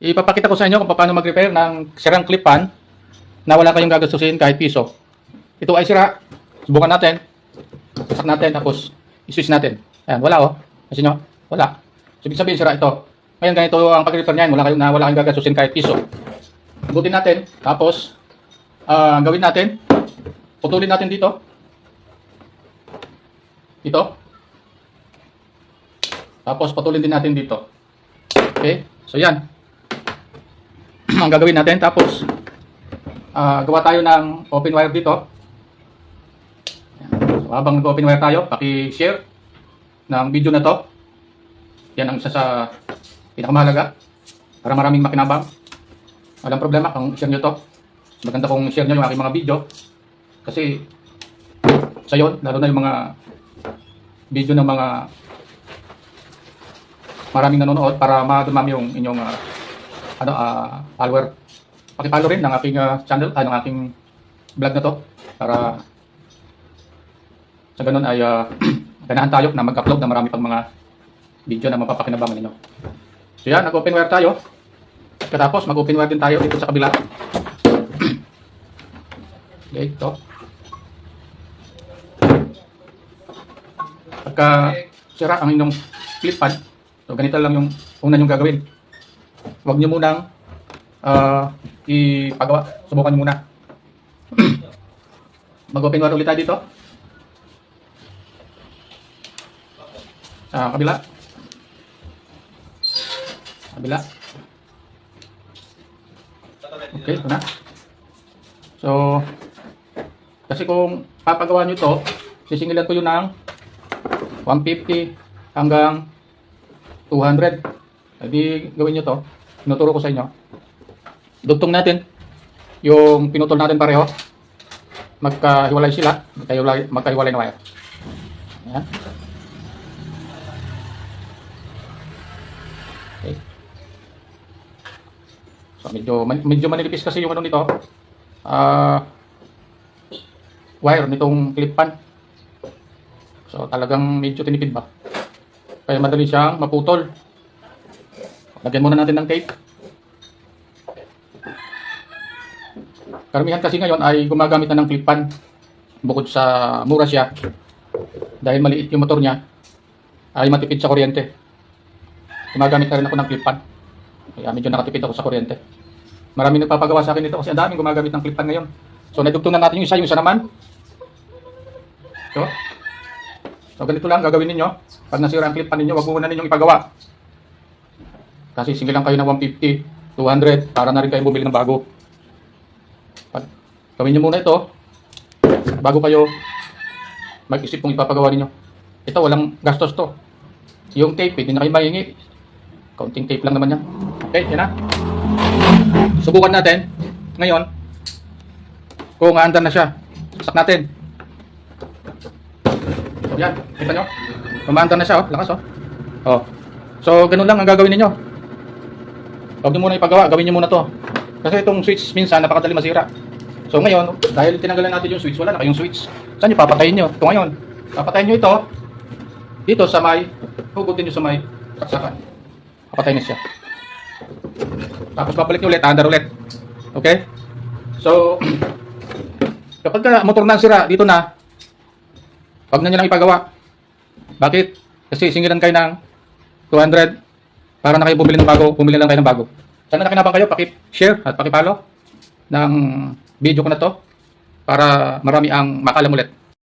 Ipapakita ko sa inyo kung paano mag-repair ng sirang clip pan na wala kayong gagastusin kahit piso. Ito ay sira. Subukan natin. Pasak natin tapos i-switch natin. Ayan, wala oh. Kasi nyo, wala. So, ibig sabihin sira ito. Ngayon ganito ang pag-repair niyan. Wala kayong gagastusin kahit piso. Butin natin. Tapos, gawin natin. Putulin natin dito. Dito. Tapos, putulin din natin dito. Okay? So, yan. Ang gagawin natin. Tapos, gawa tayo ng open wire dito. So, habang nag-open wire tayo, paki-share ng video na to. Yan ang isa sa pinakamahalaga para maraming makinabang. Walang problema kung share nyo to. Maganda kung share nyo yung aking mga video. Kasi, sa yun, lalo na yung mga video ng mga maraming nanonood para madumami yung inyong follower. Paki-follow rin ng aking channel, ng aking vlog na to para sa ganun ay ganahan tayo na mag-upload na marami pang mga video na mapapakinabangan ninyo. So yan, nag-open wire tayo. Katapos mag-open wire din tayo dito sa kabila. Okay, ito. Pagka sira ang inyong clip pan, so ganito lang yung una yung gagawin. Huwag nyo munang ipagawa. Subukan nyo muna. Mag-open wire ulit tayo dito. Sa kabila. Kabila. Okay, ito na. So, kasi kung papagawa nyo ito, sisingilan ko yun ng 150 hanggang 200. Hindi gawin nyo to. Tinuturo ko sa inyo. Dugtong natin yung pinutol natin pareho. Magkahiwalay sila. Magkahiwalay na wire. Ayan. Okay. So medyo manilipis kasi yung ano nito. Wire nitong clip pan. So talagang medyo tinipid ba. Kaya madali siyang maputol. Lagyan muna natin ng tape. Karamihan kasi ngayon ay gumagamit na ng clip pan. Bukod sa mura siya, dahil maliit yung motor niya, ay matipid sa kuryente. Gumagamit na rin ako ng clip pan. Kaya medyo nakatipid ako sa kuryente. Maraming nagpapagawa sa akin nito kasi ang daming gumagamit ng clip pan ngayon. So nadugtong na natin yung isa naman. So ganito lang gagawin ninyo. Pag nasira ang clip pan ninyo, wag muna ninyong ipagawa. Kasi singilan kayo ng 150, 200 para na rin kayo bumili ng bago. Gawin nyo muna ito bago kayo mag-isip kung ipapagawa ninyo. Ito walang gastos to. Yung tape, hindi na kayo mahingi. Counting tape lang naman yan. Okay, yan na. Subukan natin. Ngayon, kung aandar na siya, sasak natin. Yan, kita nyo. Kumaandar na siya, oh. Lakas, oh. Oh. So, ganun lang ang gagawin ninyo. Huwag nyo muna ipagawa, gawin nyo muna to. Kasi itong switch minsan napakadali masira. So ngayon, dahil tinanggalan natin yung switch, wala na kayong switch. Saan nyo papatayin nyo? Ito ngayon, papatayin nyo ito dito sa may, hugutin nyo sa may saksakan. Papatayin na siya. Tapos babalik nyo ulit, andar ulit. Okay? So, kapag ka motor na sira, dito na, wag na nyo lang ipagawa. Bakit? Kasi singilan kayo ng 200 para na kayo bumili ng bago, bumili lang kayo ng bago. Sana nakinabang kayo, paki-share at paki-follow ng video ko na to para marami ang makalam ulit.